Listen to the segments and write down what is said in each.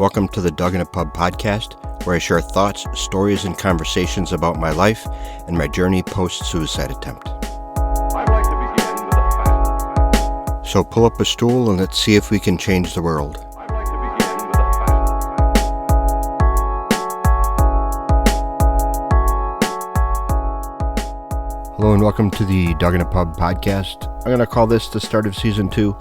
Welcome to the Dug in a Pub podcast, where I share thoughts, stories, and conversations about my life and my journey post-suicide attempt. I'd like to begin with a fact. So pull up a stool and let's see if we can change the world. I'd like to begin with a fact. Hello and welcome to the Dug in a Pub podcast. I'm going to call this the start of season 2.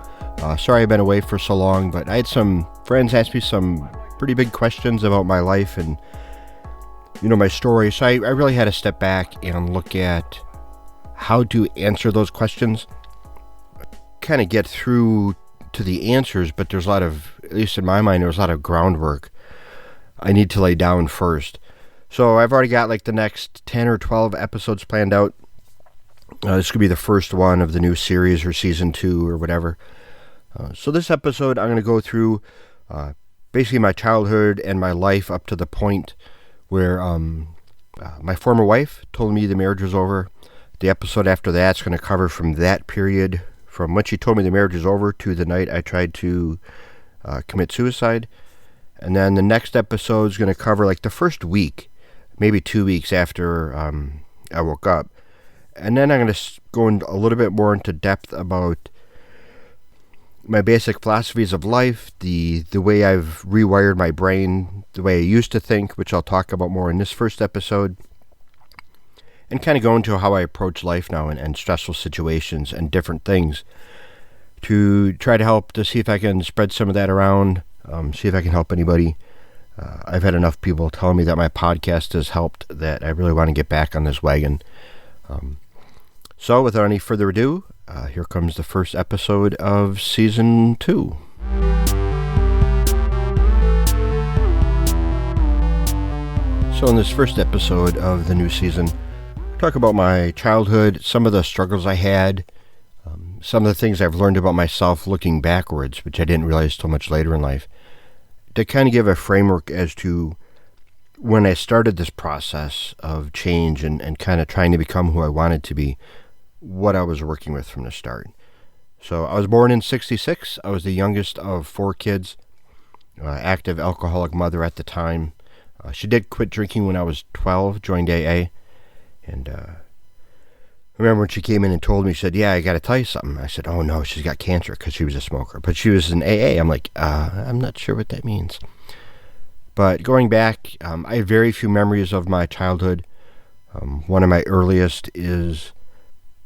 Sorry I've been away for so long, but I had some friends ask me some pretty big questions about my life and, my story. So I really had to step back and look at how to answer those questions. Kind of get through to the answers, but there's a lot of, at least in my mind, there's a lot of groundwork I need to lay down first. So I've already got like the next 10 or 12 episodes planned out. This could be the first one of the new series or season 2 or whatever. So this episode, I'm going to go through basically my childhood and my life up to the point where my former wife told me the marriage was over. The episode after that's going to cover from that period, from when she told me the marriage was over to the night I tried to commit suicide. And then the next episode is going to cover like the first week, maybe 2 weeks after I woke up. And then I'm going to go in a little bit more into depth about my basic philosophies of life, the way I've rewired my brain, the way I used to think, which I'll talk about more in this first episode, and kind of go into how I approach life now and stressful situations and different things to try to help to see if I can spread some of that around, see if I can help anybody. I've had enough people tell me that my podcast has helped that I really want to get back on this wagon. So without any further ado, here comes the first episode of Season 2. So in this first episode of the new season, I'll talk about my childhood, some of the struggles I had, some of the things I've learned about myself looking backwards, which I didn't realize till much later in life, to kind of give a framework as to when I started this process of change and kind of trying to become who I wanted to be, what I was working with from the start. So I was born in 1966. I was the youngest of 4 kids, active alcoholic mother at the time. She did quit drinking when I was 12, joined AA. And I remember when she came in and told me, she said, "Yeah, I got to tell you something." I said, "Oh no, she's got cancer," because she was a smoker. But she was in AA. I'm like, I'm not sure what that means. But going back, I have very few memories of my childhood. One of my earliest is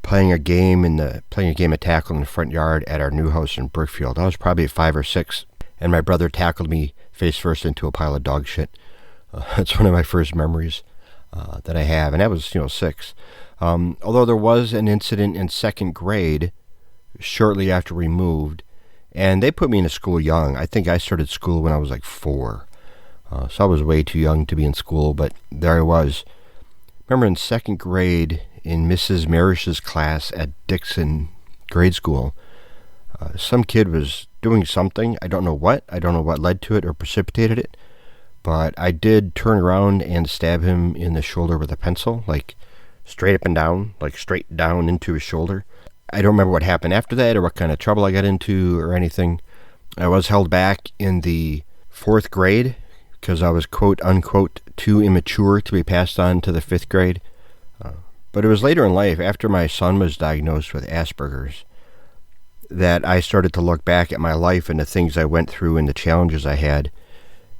playing a game of tackle in the front yard at our new house in Brookfield. I was probably 5 or 6, and my brother tackled me face first into a pile of dog shit. That's one of my first memories that I have, and that was 6. Although there was an incident in 2nd grade shortly after we moved, and they put me into school young. I think I started school when I was like 4. So I was way too young to be in school, but there I was. Remember in 2nd grade, in Mrs. Marish's class at Dixon grade school, some kid was doing something. I don't know what led to it or precipitated it, but I did turn around and stab him in the shoulder with a pencil, like straight up and down, like straight down into his shoulder. I don't remember what happened after that or what kind of trouble I got into or anything. I was held back in the 4th grade because I was quote unquote too immature to be passed on to the 5th grade. But it was later in life, after my son was diagnosed with Asperger's, that I started to look back at my life and the things I went through and the challenges I had.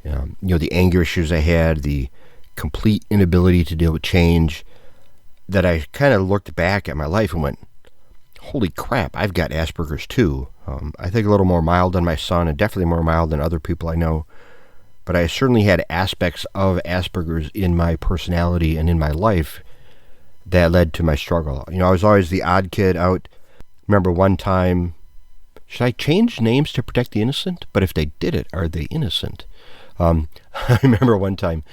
The anger issues I had, the complete inability to deal with change, that I kind of looked back at my life and went, holy crap, I've got Asperger's too. I think a little more mild than my son and definitely more mild than other people I know. But I certainly had aspects of Asperger's in my personality and in my life that led to my struggle. I was always the odd kid out. Remember one time, should I change names to protect the innocent? But if they did it, are they innocent? I remember one time,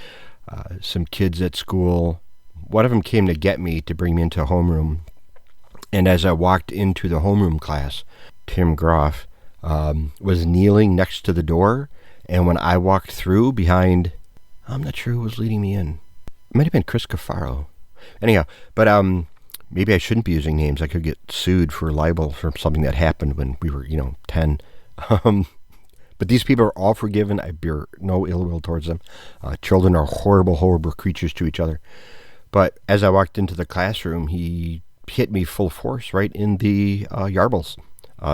some kids at school, one of them came to get me to bring me into a homeroom. And as I walked into the homeroom class, Tim Groff was kneeling next to the door. And when I walked through behind, I'm not sure who was leading me in. It might have been Chris Cafaro. Anyhow, but maybe I shouldn't be using names. I could get sued for libel for something that happened when we were, 10. But But these people are all forgiven. I bear no ill will towards them. Children are horrible, horrible creatures to each other. But as I walked into the classroom, he hit me full force right in the yarbles,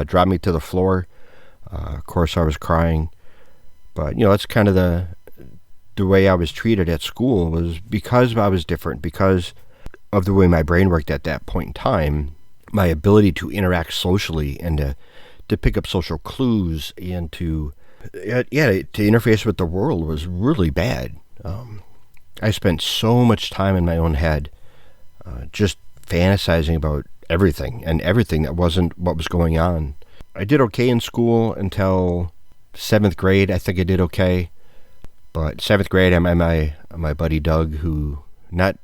dropped me to the floor. Of course, I was crying. But, that's kind of the way I was treated at school was because I was different, because of the way my brain worked at that point in time. My ability to interact socially and to pick up social clues and to interface with the world was really bad. I spent so much time in my own head, just fantasizing about everything and everything that wasn't what was going on. I did okay in school until 7th grade. I think I did okay. But 7th grade, I met my buddy Doug, who, not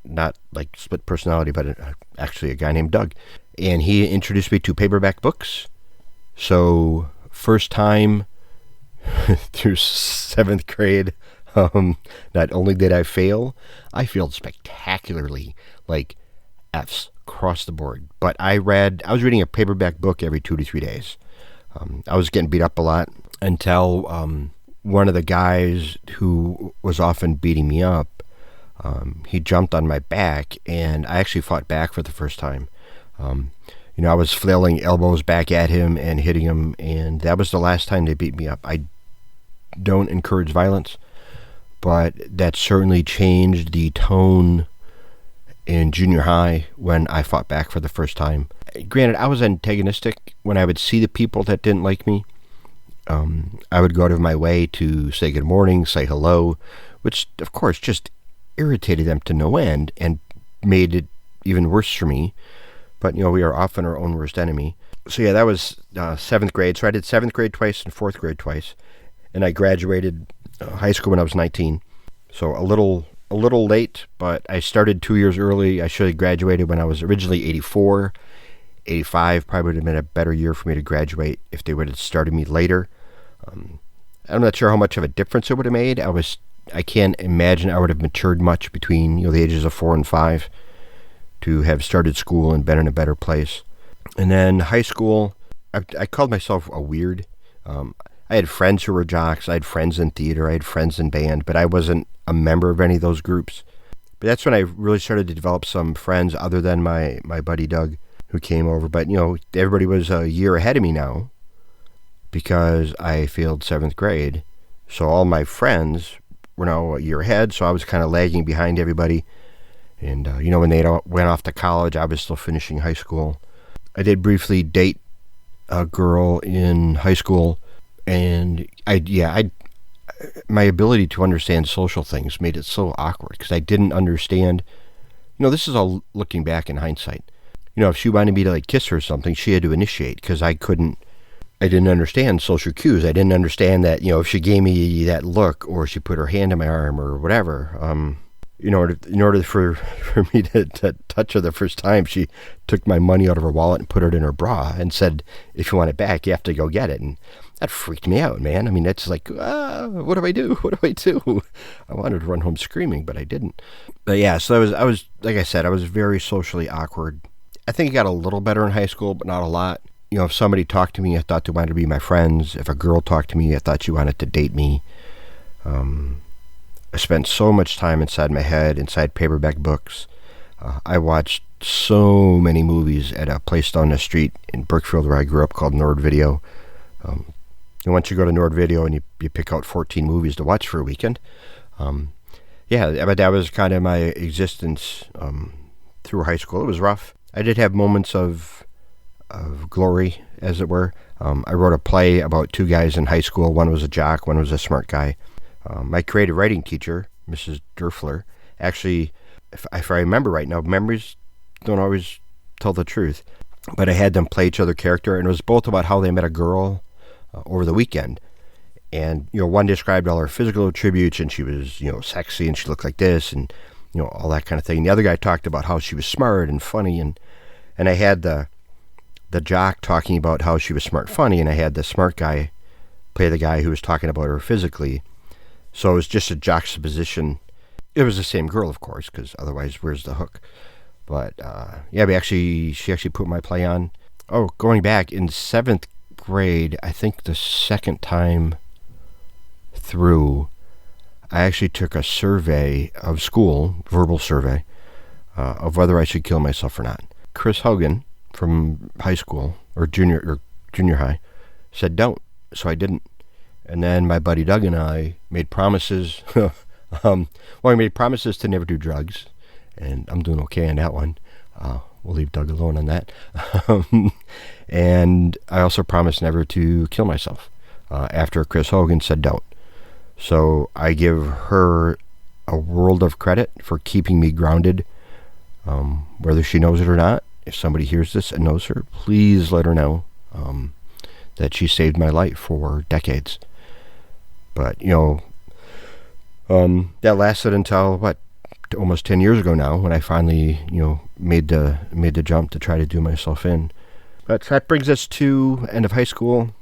like split personality, but actually a guy named Doug. And he introduced me to paperback books. So first time through 7th grade, not only did I fail, I failed spectacularly, like F's across the board. But I was reading a paperback book every 2 to 3 days. I was getting beat up a lot until one of the guys who was often beating me up, he jumped on my back, and I actually fought back for the first time. I was flailing elbows back at him and hitting him, and that was the last time they beat me up. I don't encourage violence, but that certainly changed the tone in junior high when I fought back for the first time. Granted, I was antagonistic when I would see the people that didn't like me. I would go out of my way to say good morning, say hello, which of course just irritated them to no end and made it even worse for me. But, we are often our own worst enemy. So yeah, that was 7th grade. So I did 7th grade twice and 4th grade twice. And I graduated high school when I was 19. So a little late, but I started 2 years early. I should have graduated when I was originally 84. 85 probably would have been a better year for me to graduate if they would have started me later. I'm not sure how much of a difference it would have made. I can't imagine I would have matured much between the ages of 4 and 5 to have started school and been in a better place. And then high school, I called myself a weird. I had friends who were jocks. I had friends in theater. I had friends in band, but I wasn't a member of any of those groups. But that's when I really started to develop some friends other than my buddy Doug, who came over. But, everybody was a year ahead of me now because I failed 7th grade. So all my friends were now a year ahead, so I was kind of lagging behind everybody. And, when they went off to college, I was still finishing high school. I did briefly date a girl in high school, and my ability to understand social things made it so awkward because I didn't understand. This is all looking back in hindsight. If she wanted me to kiss her or something, she had to initiate because I didn't understand social cues. I didn't understand that, if she gave me that look or she put her hand on my arm or whatever, in order for me to touch her the first time, she took my money out of her wallet and put it in her bra and said, if you want it back, you have to go get it. And that freaked me out, man. I mean, it's like, what do I do? What do I do? I wanted to run home screaming, but I didn't. But yeah, so I was, like I said, I was very socially awkward. I think it got a little better in high school, but not a lot. If somebody talked to me, I thought they wanted to be my friends. If a girl talked to me, I thought she wanted to date me. I spent so much time inside my head, inside paperback books. I watched so many movies at a place down the street in Brookfield where I grew up called Nord Video. And once you go to Nord Video and you pick out 14 movies to watch for a weekend. But that was kind of my existence through high school. It was rough. I did have moments of glory, as it were. I wrote a play about 2 guys in high school. One was a jock, one was a smart guy. My creative writing teacher, Mrs. Durfler, actually, if I remember right now, memories don't always tell the truth, but I had them play each other character, and it was both about how they met a girl over the weekend. And, one described all her physical attributes, and she was, sexy, and she looked like this, and, all that kind of thing. And the other guy talked about how she was smart and funny, and I had the jock talking about how she was smart and funny, and I had the smart guy play the guy who was talking about her physically. So it was just a juxtaposition. It was the same girl, of course, because otherwise, where's the hook? But, she actually put my play on. Oh, going back, in 7th grade, I think the second time through, I actually took a survey of school, verbal survey, of whether I should kill myself or not. Chris Hogan from high school or junior high said don't, so I didn't. And then my buddy Doug and I made promises. We made promises to never do drugs, and I'm doing okay on that one. We'll leave Doug alone on that. And I also promised never to kill myself after Chris Hogan said don't. So I give her a world of credit for keeping me grounded, whether she knows it or not. If somebody hears this and knows her, please let her know that she saved my life for decades. But, that lasted until, almost 10 years ago now, when I finally, made the jump to try to do myself in. But that brings us to end of high school.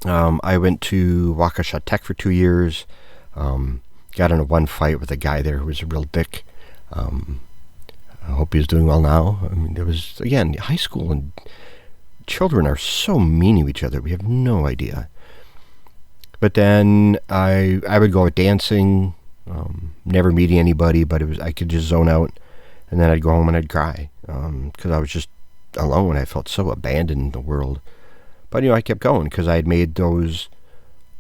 I went to Waukesha Tech for 2 years. Got into one fight with a guy there who was a real dick. I hope he's doing well now. I mean, it was, again, high school, and children are so mean to each other. We have no idea. But then I would go out dancing, never meeting anybody, but I could just zone out. And then I'd go home and I'd cry because I was just alone. I felt so abandoned in the world. But, I kept going because I had made those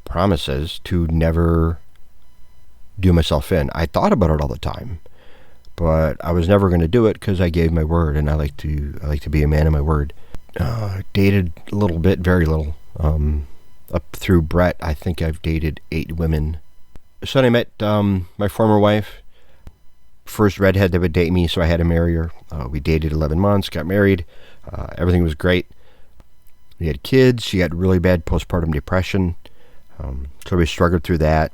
promises to never do myself in. I thought about it all the time, but I was never going to do it because I gave my word, and I like to be a man of my word. Dated a little bit, very little. Up through Brett, I think I've dated 8 women. So then I met my former wife, first redhead that would date me, so I had to marry her. We dated 11 months, got married. Everything was great. We had kids. She had really bad postpartum depression, so we struggled through that.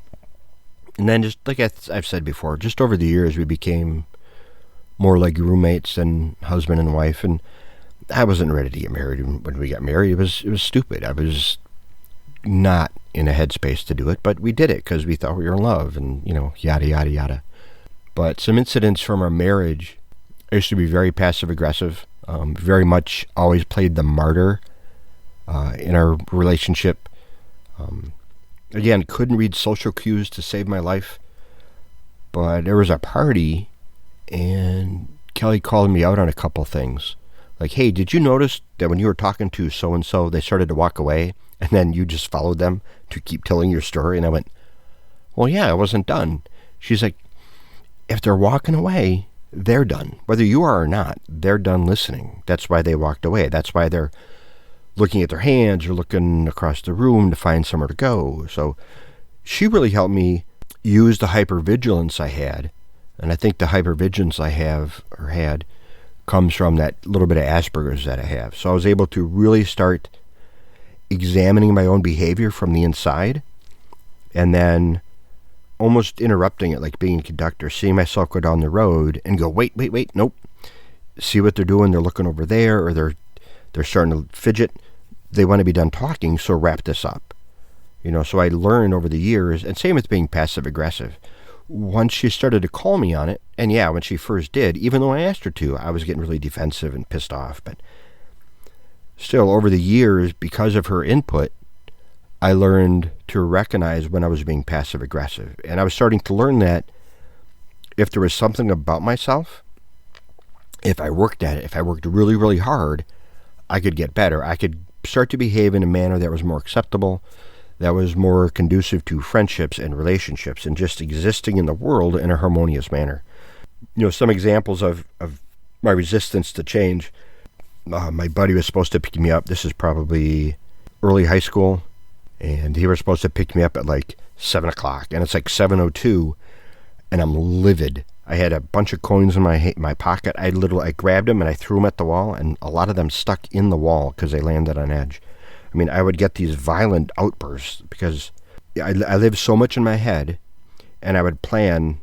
And then, just like I've said before, just over the years, we became more like roommates than husband and wife. And I wasn't ready to get married when we got married. It was stupid. I was not in a headspace to do it, but we did it because we thought we were in love, and yada yada yada. But some incidents from our marriage, I used to be very passive aggressive, very much always played the martyr in our relationship. Again, couldn't read social cues to save my life. But there was a party, and Kelly called me out on a couple things. Like, hey, did you notice that when you were talking to so-and-so, they started to walk away, and then you just followed them to keep telling your story? And I went, well, yeah, I wasn't done. She's like, if they're walking away, they're done. Whether you are or not, they're done listening. That's why they walked away. That's why they're looking at their hands or looking across the room to find somewhere to go. So she really helped me use the hypervigilance I had. And I think the hypervigilance I have or had comes from that little bit of Asperger's that I have. So I was able to really start examining my own behavior from the inside, and then almost interrupting it, like being a conductor, seeing myself go down the road and go, wait, nope. See what they're doing. They're looking over there, or they're starting to fidget. They want to be done talking, so wrap this up. So I learned over the years, and same with being passive aggressive. Once she started to call me on it, and yeah, when she first did, even though I asked her to, I was getting really defensive and pissed off. But still, over the years, because of her input, I learned to recognize when I was being passive aggressive. And I was starting to learn that if there was something about myself, if I worked at it, if I worked really, really hard, I could get better. I could start to behave in a manner that was more acceptable, that was more conducive to friendships and relationships and just existing in the world in a harmonious manner. Some examples of my resistance to change. My buddy was supposed to pick me up. This is probably early high school, and he was supposed to pick me up at like 7 o'clock, and it's like 7:02, and I'm livid. I had a bunch of coins in my pocket. I grabbed them and I threw them at the wall, and a lot of them stuck in the wall because they landed on edge. I mean, I would get these violent outbursts because I lived so much in my head, and I would plan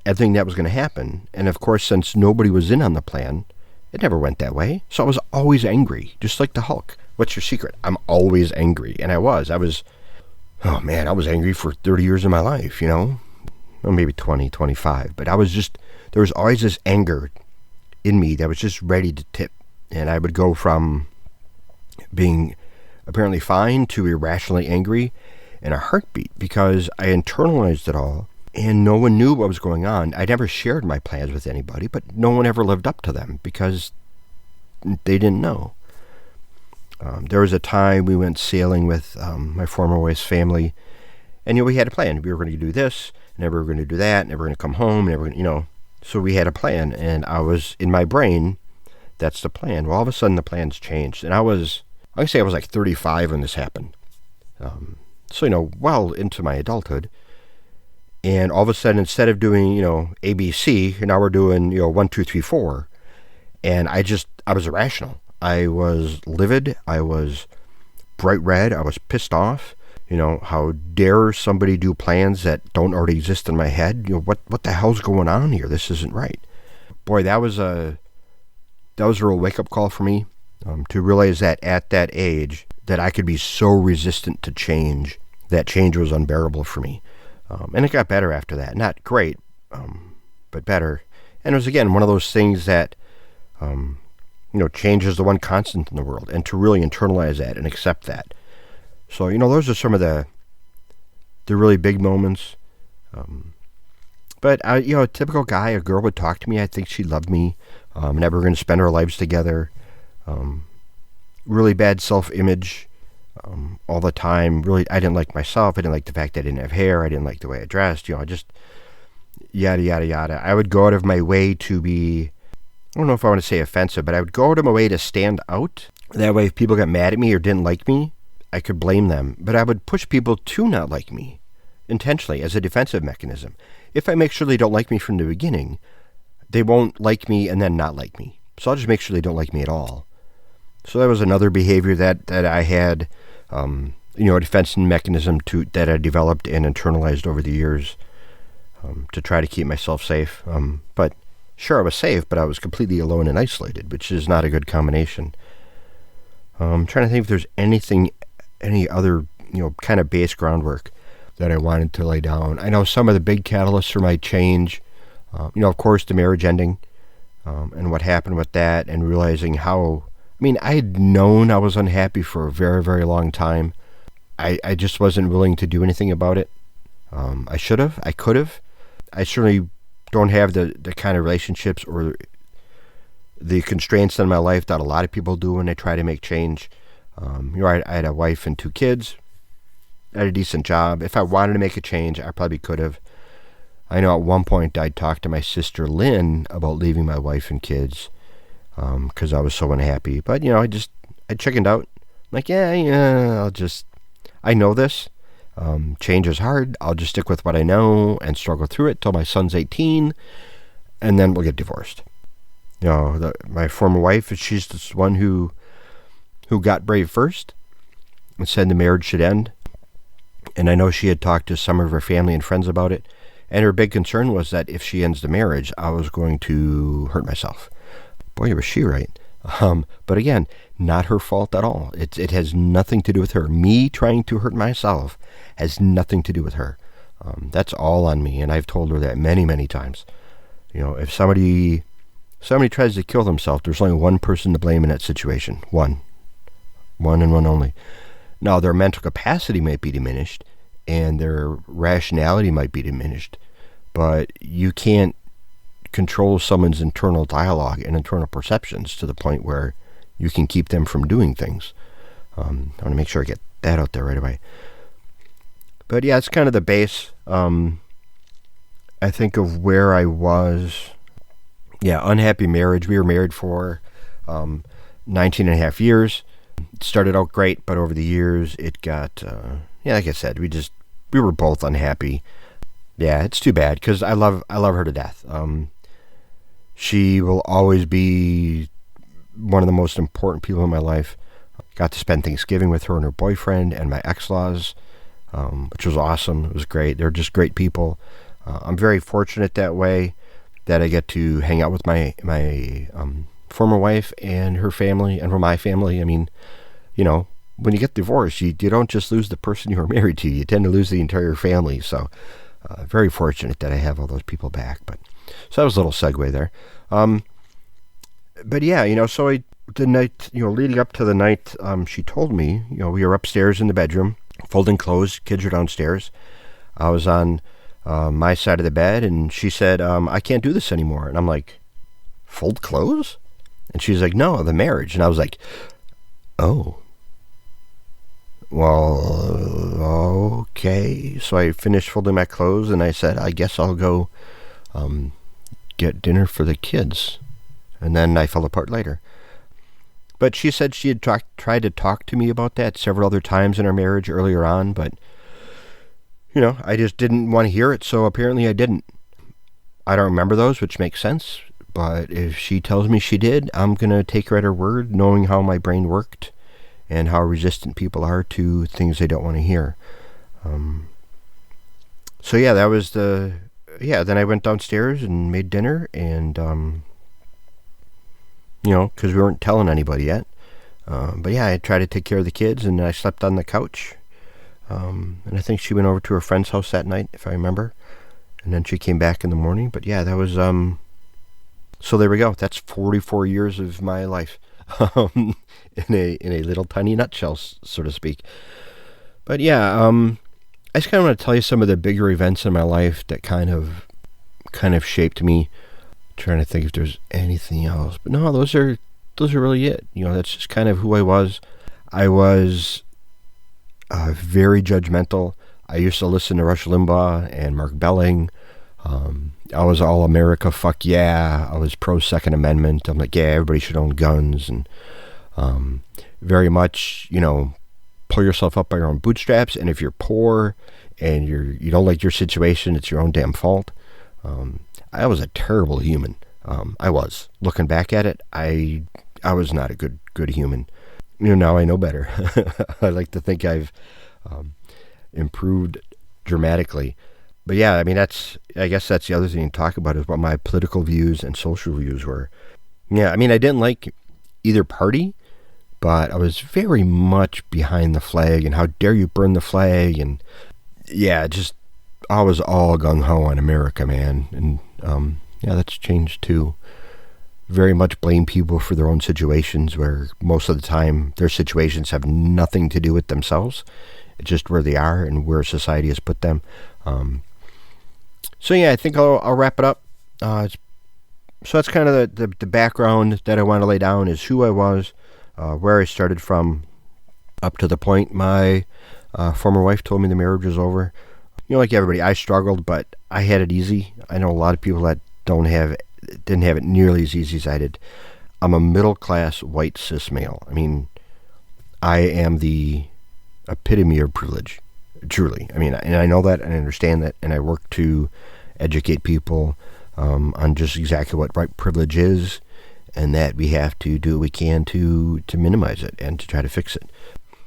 everything that was going to happen. And of course, since nobody was in on the plan, it never went that way. So I was always angry, just like the Hulk. What's your secret? I'm always angry. And I was angry for 30 years of my life, Well, maybe 20, 25. But there was always this anger in me that was just ready to tip. And I would go from being apparently fine to irrationally angry. in a heartbeat because I internalized it all and no one knew what was going on. I never shared my plans with anybody, but no one ever lived up to them because they didn't know. There was a time we went sailing with my former wife's family, and we had a plan. We were going to do this, and then we were going to do that, and then we were going to come home, and so we had a plan, and I was, in my brain, that's the plan. Well, all of a sudden the plans changed, and I was like 35 when this happened. Well into my adulthood, and all of a sudden, instead of doing, ABC, now we're doing, 1, 2, 3, 4, and I was irrational. I was livid. I was bright red. I was pissed off. How dare somebody do plans that don't already exist in my head? What the hell's going on here? This isn't right. Boy, that was a real wake-up call for me, to realize that at that age that I could be so resistant to change. That change was unbearable for me. And it got better after that. Not great, but better. And it was, again, one of those things that, change is the one constant in the world, and to really internalize that and accept that. So, those are some of the really big moments. But, a typical guy, a girl would talk to me. I think she loved me. And that we were going to spend our lives together. Really bad self-image all the time. Really, I didn't like myself. I didn't like the fact that I didn't have hair. I didn't like the way I dressed. Just yada, yada, yada. I would go out of my way to be, I don't know if I want to say offensive, but I would go out of my way to stand out. That way, if people got mad at me or didn't like me, I could blame them. But I would push people to not like me intentionally as a defensive mechanism. If I make sure they don't like me from the beginning, they won't like me and then not like me. So I'll just make sure they don't like me at all. So that was another behavior that I had, a defense mechanism that I developed and internalized over the years to try to keep myself safe. But sure, I was safe, but I was completely alone and isolated, which is not a good combination. I'm trying to think if there's any other, kind of base groundwork that I wanted to lay down. I know some of the big catalysts for my change, of course, the marriage ending, and what happened with that, and realizing how, I had known I was unhappy for a very, very long time. I just wasn't willing to do anything about it. I should have. I could have. I certainly don't have the kind of relationships or the constraints in my life that a lot of people do when they try to make change. I had a wife and 2 kids. I had a decent job. If I wanted to make a change, I probably could have. I know at one point I'd talked to my sister Lynn about leaving my wife and kids because I was so unhappy. But, I chickened out. Like, I know this. Change is hard. I'll just stick with what I know and struggle through it till my son's 18, and then we'll get divorced. My former wife, she's the one who got brave first and said the marriage should end. And I know she had talked to some of her family and friends about it. And her big concern was that if she ends the marriage, I was going to hurt myself. Boy, was she right. But again, not her fault at all. It has nothing to do with her. Me trying to hurt myself has nothing to do with her. That's all on me, and I've told her that many, many times. If somebody tries to kill themselves, there's only one person to blame in that situation. One and one only. Now, their mental capacity might be diminished, and their rationality might be diminished, but you can't control someone's internal dialogue and internal perceptions to the point where you can keep them from doing things. I want to make sure I get that out there right away. But yeah, it's kind of the base. I think of where I was. Yeah, unhappy marriage. We were married for 19 and a half years. It started out great, but over the years it got, like I said, we were both unhappy. Yeah, it's too bad because I love her to death. She will always be one of the most important people in my life. Got to spend Thanksgiving with her and her boyfriend and my ex-laws, which was awesome. It was great. They're just great people. I'm very fortunate that way that I get to hang out with my former wife and her family and my family. When you get divorced, you don't just lose the person you were married to. You tend to lose the entire family. So very fortunate that I have all those people back. So that was a little segue there. But yeah, so the night, leading up to the night she told me, we were upstairs in the bedroom folding clothes. Kids are downstairs. I was on my side of the bed, and she said, I can't do this anymore. And I'm like, fold clothes? And she's like, no, the marriage. And I was like, oh. Well, okay. So I finished folding my clothes, and I said, I guess I'll go get dinner for the kids. And then I fell apart later. But she said she had tried to talk to me about that several other times in our marriage earlier on, but, I just didn't want to hear it, so apparently I didn't. I don't remember those, which makes sense, but if she tells me she did, I'm going to take her at her word, knowing how my brain worked and how resistant people are to things they don't want to hear. So yeah, that was then I went downstairs and made dinner, and, because we weren't telling anybody yet. But yeah, I tried to take care of the kids, and I slept on the couch. And I think she went over to her friend's house that night, if I remember. And then she came back in the morning. But yeah, that was, so there we go. That's 44 years of my life, in a little tiny nutshell, so to speak. But yeah, I just kind of want to tell you some of the bigger events in my life that kind of shaped me. Trying to think if there's anything else, but no, those are really it. That's just kind of who I was. I was very judgmental. I used to listen to Rush Limbaugh and Mark Belling. I was all America, fuck yeah. I was pro Second Amendment. I'm like, yeah, everybody should own guns, and very much, pull yourself up by your own bootstraps. And if you're poor and you don't like your situation, it's your own damn fault. I was a terrible human. I was. Looking back at it, I was not a good human. Now I know better. I like to think I've improved dramatically. But yeah, I guess that's the other thing to talk about, is what my political views and social views were. Yeah, I didn't like either party, but I was very much behind the flag, and how dare you burn the flag, and yeah, I was all gung-ho on America, man. And that's changed too. Very much blame people for their own situations, where most of the time their situations have nothing to do with themselves. It's just where they are and where society has put them. So yeah, I think I'll wrap it up. So that's kind of the background that I want to lay down, is who I was, where I started from, up to the point my former wife told me the marriage was over. Like everybody, I struggled, but I had it easy. I know a lot of people that didn't have it nearly as easy as I did. I'm a middle-class white cis male. I am the epitome of privilege, truly. And I know that, and I understand that, and I work to educate people on just exactly what white privilege is, and that we have to do what we can to minimize it and to try to fix it.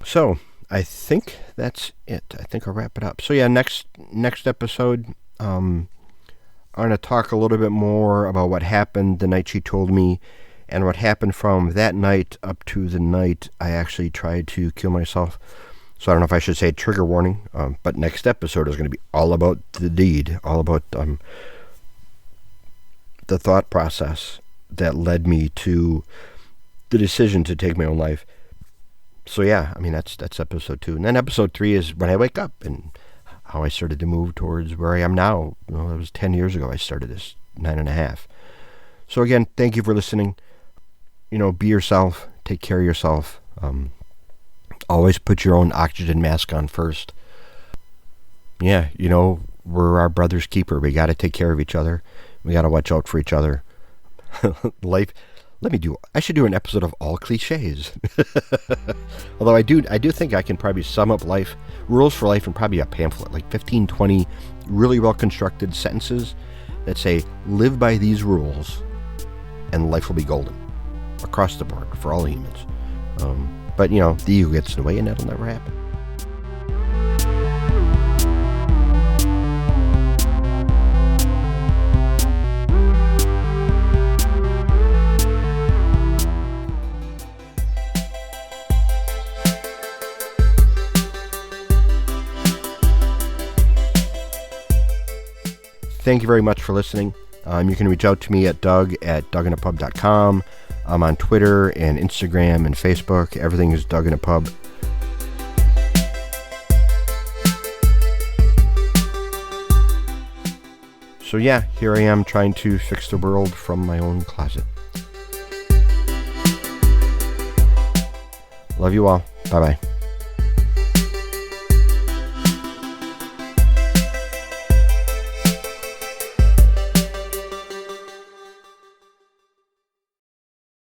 So I think that's it. I think I'll wrap it up. So yeah, next episode, I'm going to talk a little bit more about what happened the night she told me, and what happened from that night up to the night I actually tried to kill myself. So I don't know if I should say trigger warning, but next episode is going to be all about the deed, all about the thought process that led me to the decision to take my own life. So yeah, that's episode 2. And then episode 3 is when I wake up, and how I started to move towards where I am now. It was 10 years ago I started this, 9.5. So again, thank you for listening. Be yourself, take care of yourself. Always put your own oxygen mask on first. Yeah, we're our brother's keeper. We got to take care of each other. We got to watch out for each other. Life. I should do an episode of all cliches. Although I do think I can probably sum up rules for life in probably a pamphlet, like 15, 20 really well constructed sentences that say, live by these rules and life will be golden across the board for all humans. But the ego gets in the way, and that'll never happen. Thank you very much for listening. You can reach out to me at doug@douginapub.com. I'm on Twitter and Instagram and Facebook. Everything is Doug in a Pub. So yeah, here I am trying to fix the world from my own closet. Love you all. Bye-bye.